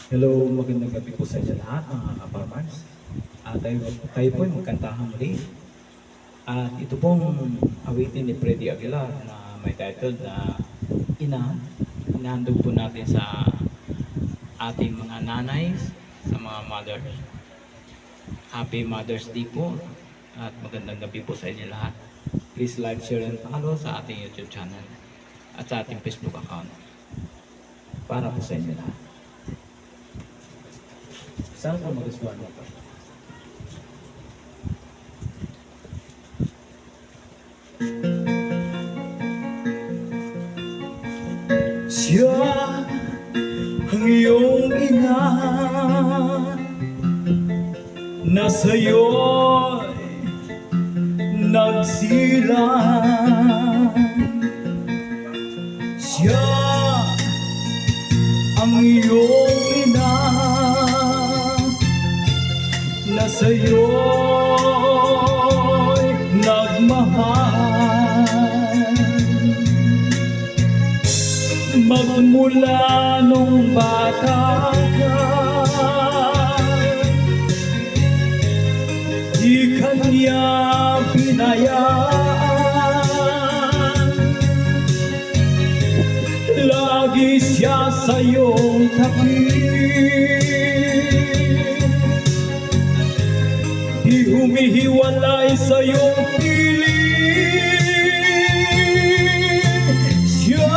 Hello, magandang gabi po sa inyo lahat mga kaparmers. Tayo po ay magkantahan muli. At ito pong awitin ni Freddy Aguilar na may title na Ina. Inahandog po natin sa ating mga nanay, sa mga mothers. Happy Mother's Day po at magandang gabi po sa inyo lahat. Please like, share, and follow sa ating YouTube channel at sa ating Facebook account para po sa inyo lahat. Sana po magustuhan mo po. Siya ang iyong ina na sa'yo'y nagsilang. Siya ang iyong ina na sa'yo'y nagmahal. Magmula nung bata ka, di kanya binayaan. Lagi siya sa'yong tabi, di humihiwalay sa iyong piling. Siya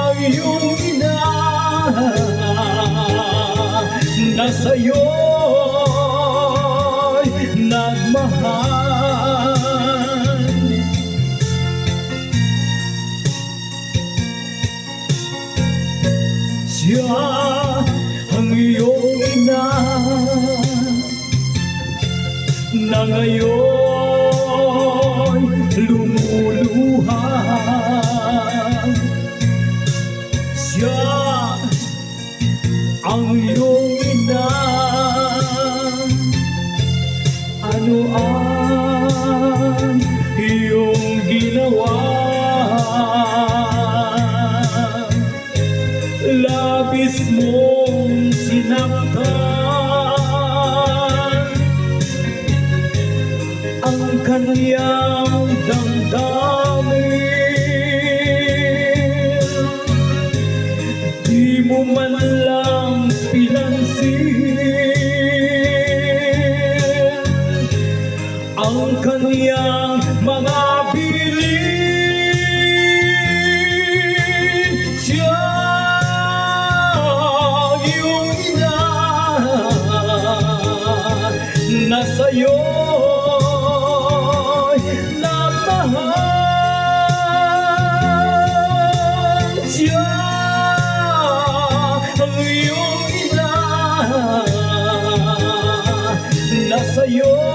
ang iyong ina na sa'yo'y nagmahal. Siya ang iyong ina na ngayon lumuluha. Siya ang iyong ina, ano ang iyong ginawa? Labis mong sinaktan ang kanyang damdamin. Di mo man lang pinansin ang kanyang mga bilin. Siya ang iyong ina na sa'yo'y nagmahal. Siya ang iyong ina na sa'yo